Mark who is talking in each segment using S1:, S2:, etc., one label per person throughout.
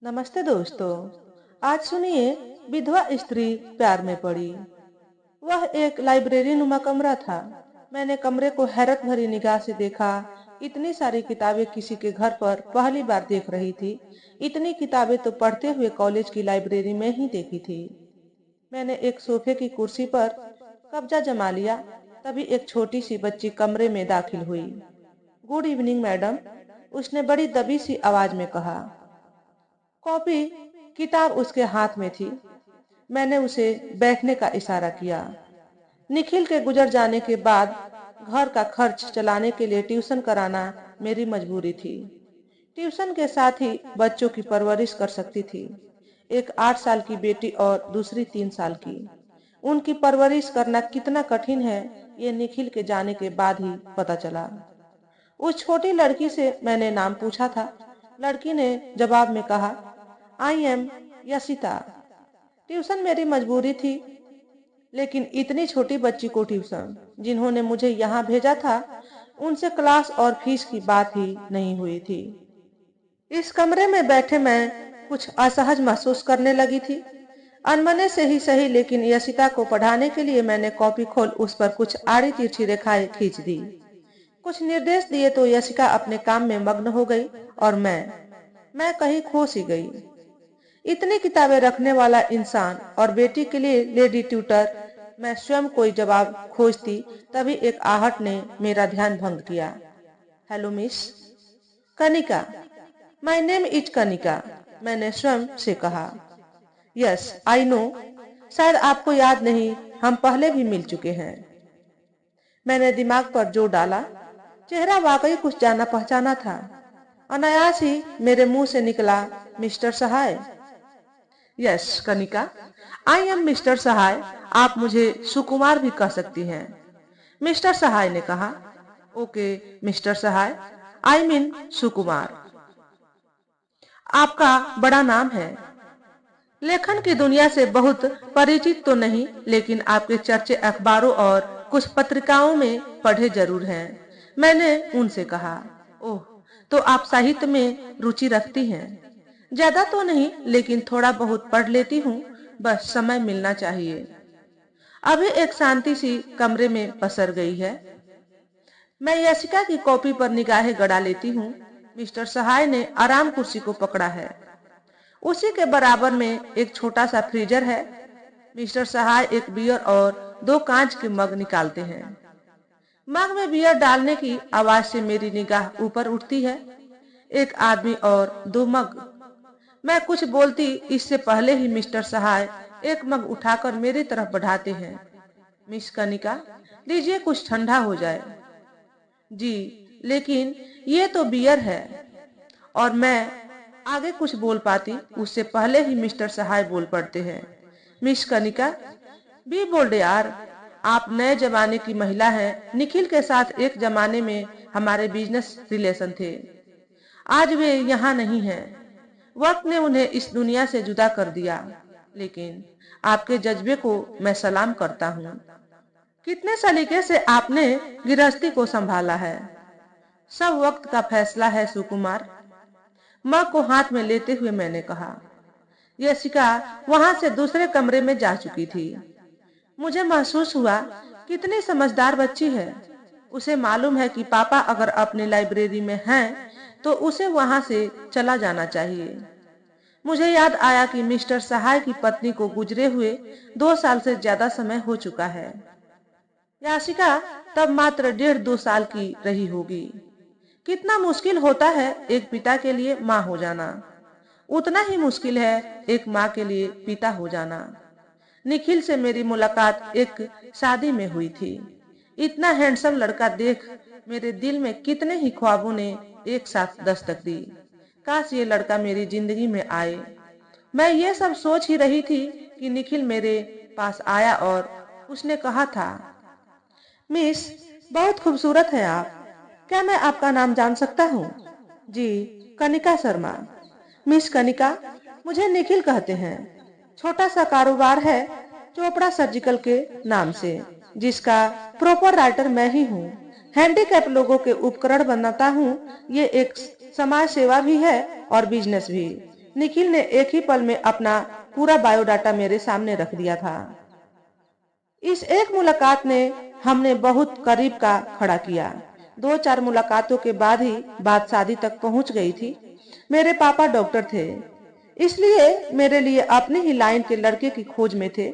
S1: नमस्ते दोस्तों। आज सुनिए, विधवा स्त्री प्यार में पड़ी। वह एक लाइब्रेरी नुमा कमरा था। मैंने कमरे को हैरत भरी निगाह से देखा। इतनी सारी किताबें किसी के घर पर पहली बार देख रही थी। इतनी किताबें तो पढ़ते हुए कॉलेज की लाइब्रेरी में ही देखी थी। मैंने एक सोफे की कुर्सी पर कब्जा जमा लिया। तभी एक छोटी सी बच्ची कमरे में दाखिल हुई। गुड इवनिंग मैडम, उसने बड़ी दबी सी आवाज में कहा। कॉपी किताब उसके हाथ में थी। मैंने उसे बैठने का इशारा किया। निखिल के गुजर जाने के बाद घर का खर्च चलाने के लिए ट्यूशन कराना मेरी मजबूरी थी। ट्यूशन के साथ ही बच्चों की परवरिश कर सकती थी। एक 8 साल की बेटी और दूसरी 3 साल की। उनकी परवरिश करना कितना कठिन है, ये निखिल के जाने के बाद ही पता चला। उस छोटी लड़की से मैंने नाम पूछा था। लड़की ने जवाब में कहा, आई एम यशिता। ट्यूशन मेरी मजबूरी थी, लेकिन इतनी छोटी बच्ची को ट्यूशन, जिन्होंने मुझे यहाँ भेजा था, उनसे क्लास और फीस की बात ही नहीं हुई थी। इस कमरे में बैठे मैं कुछ असहज महसूस करने लगी थी। अनमने से ही सही, लेकिन यशिता को पढ़ाने के लिए मैंने कॉपी खोल उस पर कुछ आड़ी तिरछी रेखाएं खींच दी। कुछ निर्देश दिए तो यशिका अपने काम में मग्न हो गई और मैं कहीं खो सी गई। इतनी किताबें रखने वाला इंसान और बेटी के लिए लेडी ट्यूटर, मैं स्वयं कोई जवाब खोजती, तभी एक आहट ने मेरा ध्यान भंग किया। Hello miss Kanika. My name is Kanika, मैंने स्वयं से कहा। यस आई नो, शायद आपको याद नहीं, हम पहले भी मिल चुके हैं। मैंने दिमाग पर जोर डाला। चेहरा वाकई कुछ जाना पहचाना था। अनायास ही मेरे मुंह से निकला, mister Sahay. Yes Kanika, I am mister Sahay. आप मुझे सुकुमार भी कह सकती हैं, मिस्टर सहाय ने कहा। Okay mister Sahay, I mean Sukumar. आपका बड़ा नाम है। लेखन की दुनिया से बहुत परिचित तो नहीं, लेकिन आपके चर्चे अखबारों और कुछ पत्रिकाओं में पढ़े जरूर हैं, मैंने उनसे कहा। ओह, तो आप साहित्य में रुचि रखती हैं। ज्यादा तो नहीं, लेकिन थोड़ा बहुत पढ़ लेती हूँ, बस समय मिलना चाहिए। अभी एक शांति सी कमरे में पसर गई है। मैं यशिका की कॉपी पर निगाहें गड़ा लेती हूँ। मिस्टर सहाय ने आराम कुर्सी को पकड़ा है। उसी के बराबर में एक छोटा सा फ्रीजर है। मिस्टर सहाय एक बियर और 2 कांच के मग निकालते हैं। मग में बियर डालने की आवाज से मेरी निगाह ऊपर उठती है। एक आदमी और 2 मग। मैं कुछ बोलती इससे पहले ही मिस्टर सहाय एक मग उठाकर मेरी तरफ बढ़ाते हैं। मिस कनिका, लीजिए, कुछ ठंडा हो जाए। जी, लेकिन ये तो बियर है। और मैं आगे कुछ बोल पाती उससे पहले ही मिस्टर सहाय बोल पड़ते हैं। मिस कनिका, बी बोल्ड यार, आप नए जमाने की महिला हैं। निखिल के साथ एक जमाने में हमारे बिजनेस रिलेशन थे। आज वे यहाँ नहीं हैं। वक्त ने उन्हें इस दुनिया से जुदा कर दिया, लेकिन आपके जज्बे को मैं सलाम करता हूँ। कितने सलीके से आपने गृहस्थी को संभाला है। सब वक्त का फैसला है सुकुमार, माँ को हाथ में लेते हुए मैंने कहा। यशिका वहां से दूसरे कमरे में जा चुकी थी। मुझे महसूस हुआ, कितनी समझदार बच्ची है। उसे मालूम है कि पापा अगर अपनी लाइब्रेरी में हैं, तो उसे वहां से चला जाना चाहिए। मुझे याद आया कि मिस्टर सहाय की पत्नी को गुजरे हुए 2 साल से ज्यादा समय हो चुका है। याशिका तब मात्र 1.5-2 साल की रही होगी। कितना मुश्किल होता है एक पिता के लिए माँ हो जाना, उतना ही मुश्किल है एक माँ के लिए पिता हो जाना। निखिल से मेरी मुलाकात एक शादी में हुई थी। इतना हैंडसम लड़का देख मेरे दिल में कितने ही ख्वाबों ने एक साथ दस्तक दी। काश ये लड़का मेरी जिंदगी में आए। मैं ये सब सोच ही रही थी कि निखिल मेरे पास आया और उसने कहा था, मिस, बहुत खूबसूरत है आप। क्या मैं आपका नाम जान सकता हूँ? जी, कनिका शर्मा। मिस कनिका, मुझे निखिल कहते हैं। छोटा सा कारोबार है, चोपड़ा सर्जिकल के नाम से, जिसका प्रॉपर राइटर मैं ही हूँ। हैंडीकैप लोगों के उपकरण बनाता हूँ। ये एक समाज सेवा भी है और बिजनेस भी। निखिल ने एक ही पल में अपना पूरा बायोडाटा मेरे सामने रख दिया था। इस एक मुलाकात ने हमने बहुत करीब का खड़ा किया। 2-4 मुलाकातों के बाद ही बात शादी तक पहुंच गई थी। मेरे पापा डॉक्टर थे, इसलिए मेरे लिए अपने ही लाइन के लड़के की खोज में थे।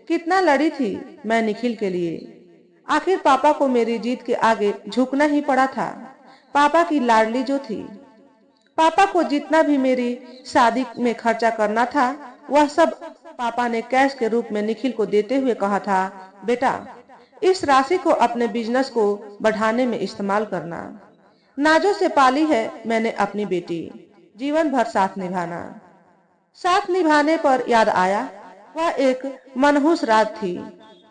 S1: कितना लड़ी थी मैं निखिल के लिए। आखिर पापा को मेरी जीत के आगे झुकना ही पड़ा था। पापा की लाडली जो थी। पापा को जितना भी मेरी शादी में खर्चा करना था, वह सब पापा ने कैश के रूप में निखिल को देते हुए कहा था, बेटा इस राशि को अपने बिजनेस को बढ़ाने में इस्तेमाल करना। नाजों से पाली है मैंने अपनी बेटी, जीवन भर साथ निभाना। साथ निभाने पर याद आया, वह एक मनहूस रात थी।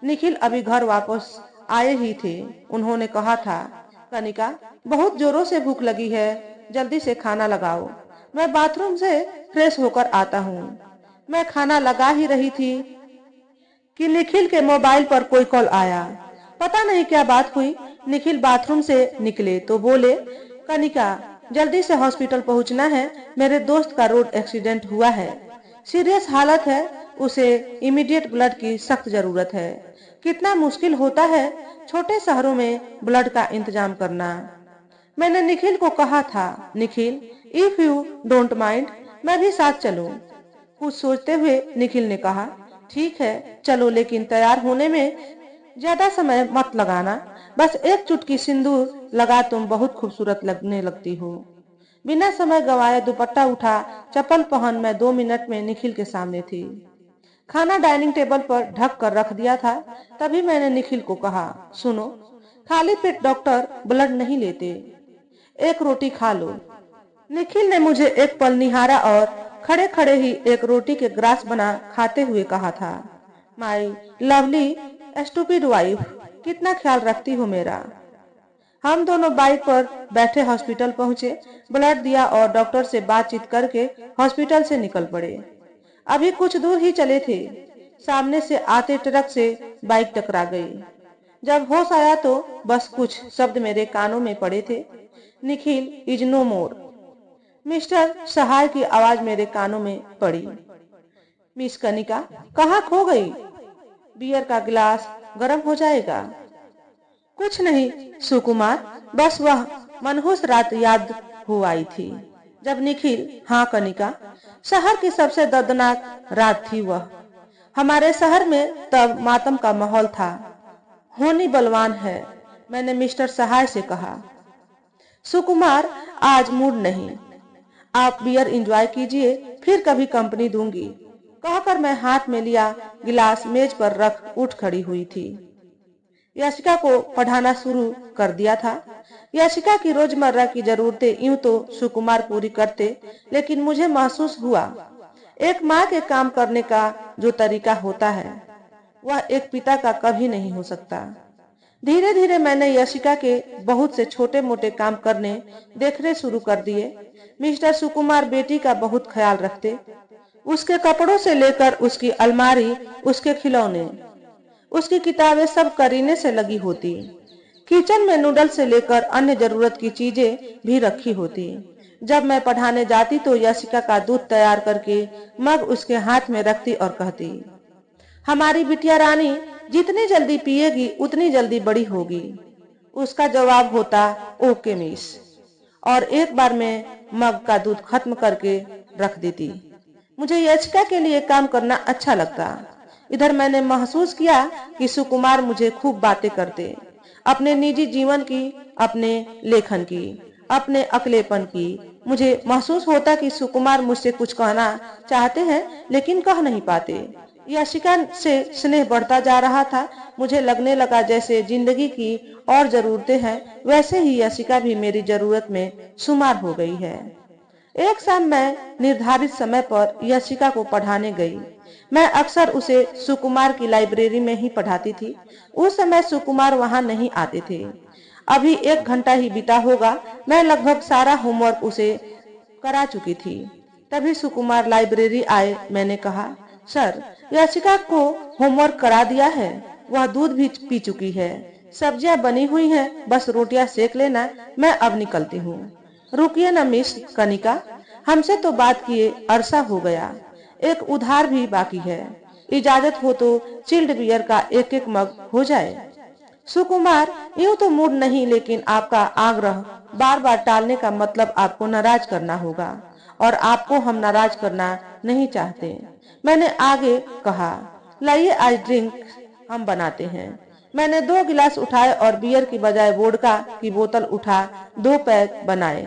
S1: निखिल अभी घर वापस आए ही थे। उन्होंने कहा था, कनिका बहुत जोरों से भूख लगी है, जल्दी से खाना लगाओ। मैं बाथरूम से फ्रेश होकर आता हूँ। मैं खाना लगा ही रही थी कि निखिल के मोबाइल पर कोई कॉल आया। पता नहीं क्या बात हुई। निखिल बाथरूम से निकले तो बोले, कनिका जल्दी से हॉस्पिटल पहुंचना है, मेरे दोस्त का रोड एक्सीडेंट हुआ है, सीरियस हालत है, उसे इमीडिएट ब्लड की सख्त जरूरत है। कितना मुश्किल होता है छोटे शहरों में ब्लड का इंतजाम करना। मैंने निखिल को कहा था, Nikhil if you don't mind मैं भी साथ चलूं। कुछ सोचते हुए निखिल ने कहा, ठीक है चलो, लेकिन तैयार होने में ज्यादा समय मत लगाना। बस एक चुटकी सिंदूर लगा तुम बहुत खूबसूरत लगने लगती हो। बिना समय गंवाए दुपट्टा उठा, चप्पल पहन मैं 2 मिनट में निखिल के सामने थी। खाना डाइनिंग टेबल पर ढक कर रख दिया था। तभी मैंने निखिल को कहा, सुनो खाली पेट डॉक्टर ब्लड नहीं लेते, एक रोटी खा लो। निखिल ने मुझे एक पल निहारा और खड़े खड़े ही एक रोटी के ग्रास बना खाते हुए कहा था, माई लवली स्टूपिड वाइफ, कितना ख्याल रखती हो मेरा। हम दोनों बाइक पर बैठे हॉस्पिटल पहुंचे, ब्लड दिया और डॉक्टर से बातचीत करके हॉस्पिटल से निकल पड़े। अभी कुछ दूर ही चले थे, सामने से आते ट्रक से बाइक टकरा गई। जब होश आया तो बस कुछ शब्द मेरे कानों में पड़े थे, Nikhil is no more. Mister Sahay की आवाज मेरे कानों में पड़ी। मिस कनिका कहाँ खो गई? बियर का गिलास गर्म हो जाएगा। कुछ नहीं सुकुमार, बस वह मनहूस रात याद हो आई थी जब निखिल, हाँ कनिका, शहर की सबसे दर्दनाक रात थी वह। हमारे शहर में तब मातम का माहौल था। होनी बलवान है, मैंने मिस्टर सहाय से कहा। सुकुमार आज मूड नहीं, आप बियर एंजॉय कीजिए, फिर कभी कंपनी दूंगी। कहकर मैं हाथ में लिया गिलास मेज पर रख उठ खड़ी हुई थी। याशिका को पढ़ाना शुरू कर दिया था। याशिका की रोजमर्रा की जरूरतें यूं तो सुकुमार पूरी करते, लेकिन मुझे महसूस हुआ एक माँ के काम करने का जो तरीका होता है वह एक पिता का कभी नहीं हो सकता। धीरे धीरे मैंने याशिका के बहुत से छोटे मोटे काम करने देखने शुरू कर दिए। मिस्टर सुकुमार बेटी का बहुत ख्याल रखते, उसके कपड़ों से लेकर उसकी अलमारी, उसके खिलौने, उसकी किताबें सब करीने से लगी होती। किचन में नूडल से लेकर अन्य जरूरत की चीजें भी रखी होती। जब मैं पढ़ाने जाती तो याशिका का दूध तैयार करके मग उसके हाथ में रखती और कहती, हमारी बिटिया रानी जितनी जल्दी पिएगी उतनी जल्दी बड़ी होगी। उसका जवाब होता, ओके मिस, और एक बार में मग का दूध खत्म करके रख देती। मुझे याचिका के लिए काम करना अच्छा लगता। इधर मैंने महसूस किया कि सुकुमार मुझे खूब बातें करते, अपने निजी जीवन की, अपने लेखन की, अपने अकेलेपन की। मुझे महसूस होता कि सुकुमार मुझसे कुछ कहना चाहते हैं लेकिन कह नहीं पाते। याशिका से स्नेह बढ़ता जा रहा था। मुझे लगने लगा जैसे जिंदगी की और जरूरतें हैं, वैसे ही याशिका भी मेरी जरूरत में शुमार हो गई है। एक शाम मैं निर्धारित समय पर याशिका को पढ़ाने गई। मैं अक्सर उसे सुकुमार की लाइब्रेरी में ही पढ़ाती थी। उस समय सुकुमार वहां नहीं आते थे। अभी 1 घंटा ही बीता होगा। मैं लगभग सारा होमवर्क उसे करा चुकी थी। तभी सुकुमार लाइब्रेरी आए। मैंने कहा, सर याशिका को होमवर्क करा दिया है, वह दूध भी पी चुकी है, सब्जियां बनी हुई हैं, बस रोटियां सेक लेना, मैं अब निकलती हूँ। रुकिए न मिस कनिका, हमसे तो बात किए अरसा हो गया, एक उधार भी बाकी है। इजाजत हो तो चिल्ड बियर का एक एक मग हो जाए। सुकुमार, यूं तो मूड नहीं, लेकिन आपका आग्रह बार बार टालने का मतलब आपको नाराज करना होगा, और आपको हम नाराज करना नहीं चाहते। मैंने आगे कहा, लाइए आज ड्रिंक हम बनाते हैं। मैंने 2 गिलास उठाए और बियर की बजाय वोडका की बोतल उठा 2 पैक बनाए।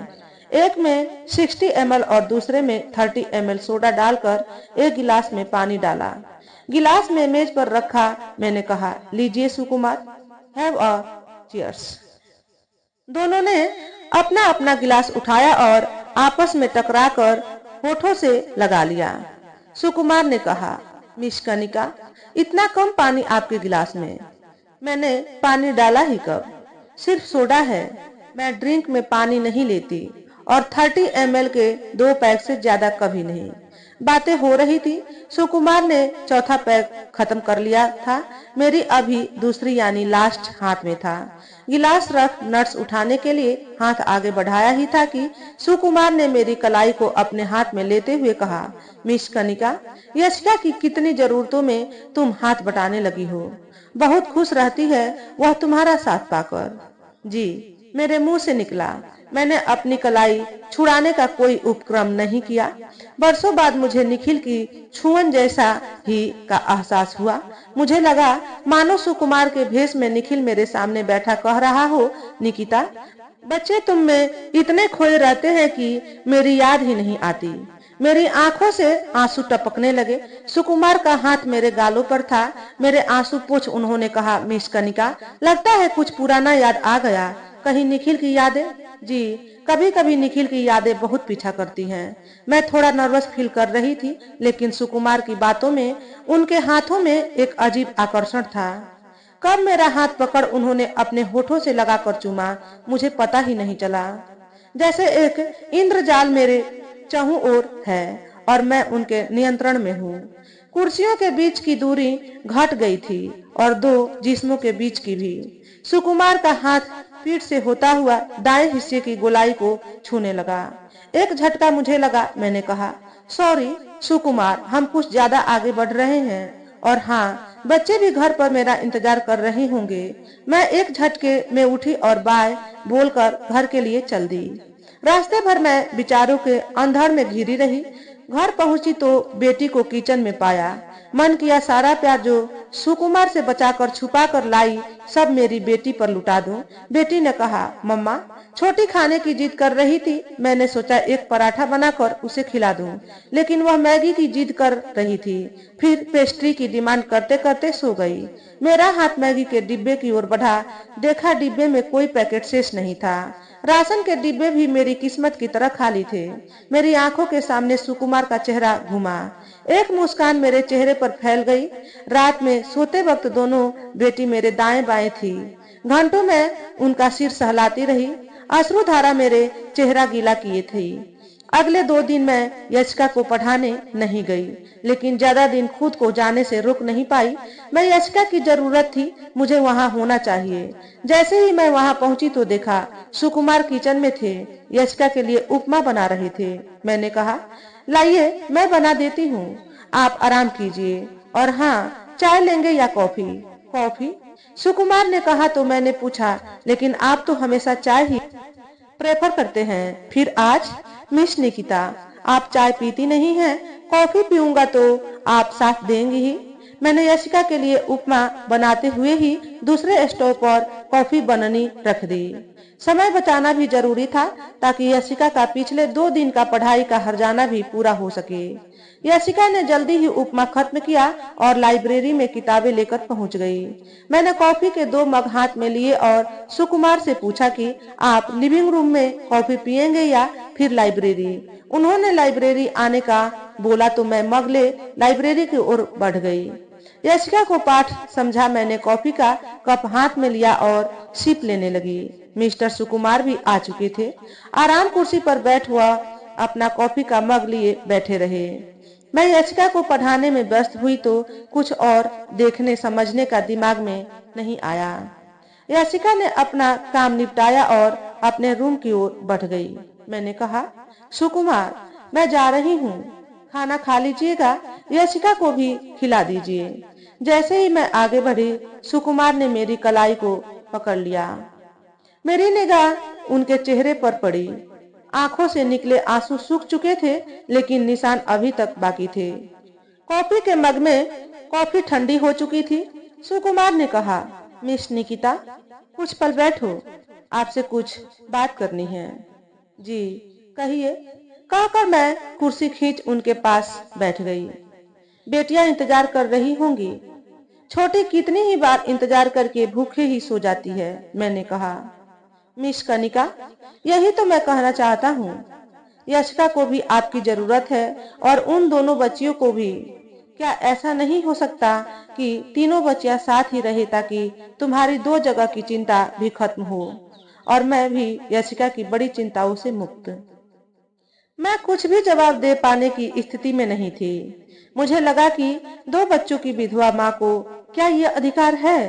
S1: एक में 60 ml और दूसरे में 30 ml सोडा डालकर एक गिलास में पानी डाला। गिलास में मेज पर रखा। मैंने कहा, लीजिए सुकुमार, हैव अ चीयर्स। दोनों ने अपना अपना गिलास उठाया और आपस में टकराकर होठों से लगा लिया। सुकुमार ने कहा, मिस कनिका, इतना कम पानी आपके गिलास में? मैंने पानी डाला ही कब, सिर्फ सोडा है। मैं ड्रिंक में पानी नहीं लेती, और 30 ml के 2 पैक से ज्यादा कभी नहीं। बातें हो रही थी। सुकुमार ने चौथा पैक खत्म कर लिया था। मेरी अभी दूसरी यानी लास्ट हाथ में था। गिलास रख नट्स उठाने के लिए हाथ आगे बढ़ाया ही था कि सुकुमार ने मेरी कलाई को अपने हाथ में लेते हुए कहा, मिस कनिका, यशिका की कितनी जरूरतों में तुम हाथ बटाने लगी हो। बहुत खुश रहती है वह तुम्हारा साथ पाकर। जी, मेरे मुंह से निकला। मैंने अपनी कलाई छुड़ाने का कोई उपक्रम नहीं किया। बरसों बाद मुझे निखिल की छुअन जैसा ही का एहसास हुआ। मुझे लगा मानो सुकुमार के भेष में निखिल मेरे सामने बैठा कह रहा हो, निकिता, बच्चे तुम में इतने खोए रहते हैं कि मेरी याद ही नहीं आती। मेरी आंखों से आंसू टपकने लगे। सुकुमार का हाथ मेरे गालों पर था। मेरे आंसू पोंछ उन्होंने कहा, मिस कनिका, लगता है कुछ पुराना याद आ गया। कहीं निखिल की यादें? जी, कभी कभी निखिल की यादें बहुत पीछा करती हैं। मैं थोड़ा नर्वस फील कर रही थी, लेकिन सुकुमार की बातों में, उनके हाथों में एक अजीब आकर्षण था। कब मेरा हाथ पकड़ उन्होंने अपने होठों से लगाकर चूमा, मुझे पता ही नहीं चला। जैसे एक इंद्रजाल मेरे चारों ओर है और मैं उनके नियंत्रण में हूँ। कुर्सियों के बीच की दूरी घट गई थी, और 2 जिस्मों के बीच की भी। सुकुमार का हाथ पीठ से होता हुआ दाएं हिस्से की गोलाई को छूने लगा। एक झटका मुझे लगा। मैंने कहा, सॉरी सुकुमार, हम कुछ ज्यादा आगे बढ़ रहे हैं, और हाँ, बच्चे भी घर पर मेरा इंतजार कर रहे होंगे। मैं एक झटके में उठी और बाय बोलकर घर के लिए चल दी। रास्ते भर मैं विचारों के अंधड़ में घिरी रही। घर पहुंची तो बेटी को किचन में पाया। मन किया सारा प्यार जो सुकुमार से बचाकर छुपा कर लाई, सब मेरी बेटी पर लुटा दूं। बेटी ने कहा, मम्मा, छोटी खाने की जिद कर रही थी। मैंने सोचा एक पराठा बनाकर उसे खिला दूं, लेकिन वह मैगी की जिद कर रही थी। फिर पेस्ट्री की डिमांड करते करते सो गई। मेरा हाथ मैगी के डिब्बे की ओर बढ़ा। देखा डिब्बे में कोई पैकेट शेष नहीं था। राशन के डिब्बे भी मेरी किस्मत की तरह खाली थे। मेरी आंखों के सामने सुकुमार का चेहरा घूमा। एक मुस्कान मेरे चेहरे पर फैल गई। रात में सोते वक्त दोनों बेटी मेरे दाएं बाएं थी। घंटों में उनका सिर सहलाती रही। अश्रुधारा मेरे चेहरा गीला किए थी। अगले 2 दिन मैं यशिका को पढ़ाने नहीं गई, लेकिन ज्यादा दिन खुद को जाने से रोक नहीं पाई। मैं यशिका की जरूरत थी, मुझे वहां होना चाहिए। जैसे ही मैं वहां पहुंची तो देखा सुकुमार किचन में थे, यशिका के लिए उपमा बना रहे थे। मैंने कहा, लाइए मैं बना देती हूँ, आप आराम कीजिए। और हाँ, चाय लेंगे या कॉफी? कॉफी, सुकुमार ने कहा तो मैंने पूछा, लेकिन आप तो हमेशा चाय ही प्रेफर करते हैं। फिर आज? मिस निकिता, आप चाय पीती नहीं हैं, कॉफी पीऊंगा तो आप साथ देंगी ही। मैंने यशिका के लिए उपमा बनाते हुए ही दूसरे स्टोव पर कॉफी बननी रख दी। समय बचाना भी जरूरी था, ताकि यशिका का पिछले 2 दिन का पढ़ाई का हर्जाना भी पूरा हो सके। यशिका ने जल्दी ही उपमा खत्म किया और लाइब्रेरी में किताबें लेकर पहुंच गई। मैंने कॉफी के 2 मग हाथ में लिए और सुकुमार से पूछा कि आप लिविंग रूम में कॉफी पियेंगे या फिर लाइब्रेरी? उन्होंने लाइब्रेरी आने का बोला तो मैं मग ले लाइब्रेरी की ओर बढ़ गई। यशिका को पाठ समझा। मैंने कॉफी का कप हाथ में लिया और सिप लेने लगी। मिस्टर सुकुमार भी आ चुके थे। आराम कुर्सी पर बैठ हुआ अपना कॉफी का मग लिए बैठे रहे। मैं यशिका को पढ़ाने में व्यस्त हुई तो कुछ और देखने समझने का दिमाग में नहीं आया। यशिका ने अपना काम निपटाया और अपने रूम की ओर बढ़ गई। मैंने कहा, सुकुमार, मैं जा रही हूँ, खाना खा लीजिएगा, यशिका को भी खिला दीजिए। जैसे ही मैं आगे बढ़ी, सुकुमार ने मेरी कलाई को पकड़ लिया। मेरी निगाह उनके चेहरे पर पड़ी। आंखों से निकले आंसू सूख चुके थे, लेकिन निशान अभी तक बाकी थे। कॉफी के मग में कॉफी ठंडी हो चुकी थी। सुकुमार ने कहा, मिस निकिता, कुछ पल बैठो, आपसे कुछ बात करनी है। जी कहिए, कहकर मैं कुर्सी खींच उनके पास बैठ गई। बेटियां इंतजार कर रही होंगी। छोटी कितनी ही बार इंतजार करके भूखे ही सो जाती है, मैंने कहा। मिस कनिका, यही तो मैं कहना चाहता हूँ। यशिका को भी आपकी जरूरत है और उन दोनों बच्चियों को भी। क्या ऐसा नहीं हो सकता कि तीनों बच्चियां साथ ही रहे ताकि तुम्हारी दो जगह की चिंता भी खत्म हो और मैं भी यशिका की बड़ी चिंताओं से मुक्त। मैं कुछ भी जवाब दे पाने की स्थिति में नहीं थी। मुझे लगा कि दो बच्चों की विधवा माँ को क्या ये अधिकार है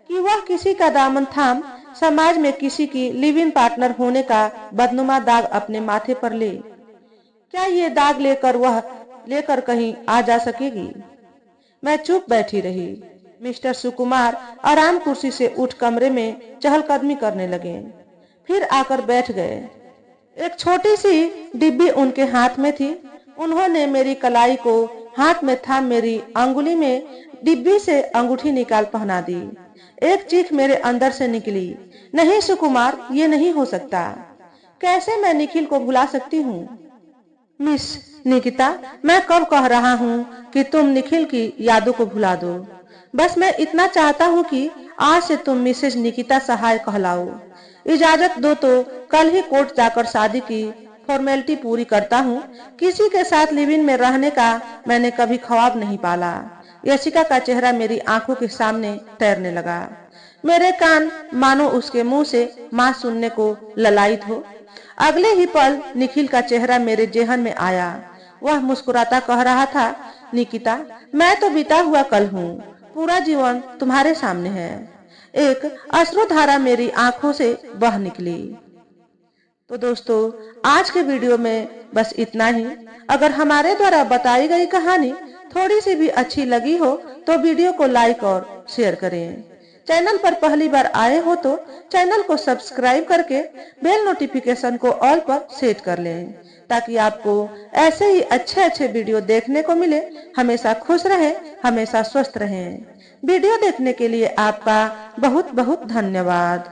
S1: कि वह किसी का दामन थाम समाज में किसी की लिव इन पार्टनर होने का बदनुमा दाग अपने माथे पर ले? क्या ये दाग लेकर कहीं आ जा सकेगी? मैं चुप बैठी रही। मिस्टर सुकुमार आराम कुर्सी से उठ कमरे में चहलकदमी करने लगे, फिर आकर बैठ गए। एक छोटी सी डिब्बी उनके हाथ में थी। उन्होंने मेरी कलाई को हाथ में थाम मेरी अंगुली में डिब्बी से अंगूठी निकाल पहना दी। एक चीख मेरे अंदर से निकली, नहीं सुकुमार, ये नहीं हो सकता। कैसे मैं निखिल को भुला सकती हूँ? मिस निकिता, मैं कब कह रहा हूँ कि तुम निखिल की यादों को भुला दो। बस मैं इतना चाहता हूँ कि आज से तुम मिसेज निकिता सहाय कहलाओ। इजाजत दो तो कल ही कोर्ट जाकर शादी की फॉर्मेलिटी पूरी करता हूँ। किसी के साथ लिव इन में रहने का मैंने कभी ख्वाब नहीं पाला। यशिका का चेहरा मेरी आंखों के सामने तैरने लगा। मेरे कान मानो उसके मुंह से माँ सुनने को ललायित हो। अगले ही पल निखिल का चेहरा मेरे जेहन में आया। वह मुस्कुराता कह रहा था, निकिता, मैं तो बीता हुआ कल हूँ, पूरा जीवन तुम्हारे सामने है। एक अश्रुधारा मेरी आंखों से बह निकली। तो दोस्तों, आज के वीडियो में बस इतना ही। अगर हमारे द्वारा बताई गई कहानी थोड़ी सी भी अच्छी लगी हो तो वीडियो को लाइक और शेयर करें। चैनल पर पहली बार आए हो तो चैनल को सब्सक्राइब करके बेल नोटिफिकेशन को ऑल पर सेट कर लें, ताकि आपको ऐसे ही अच्छे वीडियो देखने को मिले। हमेशा खुश रहें, हमेशा स्वस्थ रहें। वीडियो देखने के लिए आपका बहुत बहुत धन्यवाद।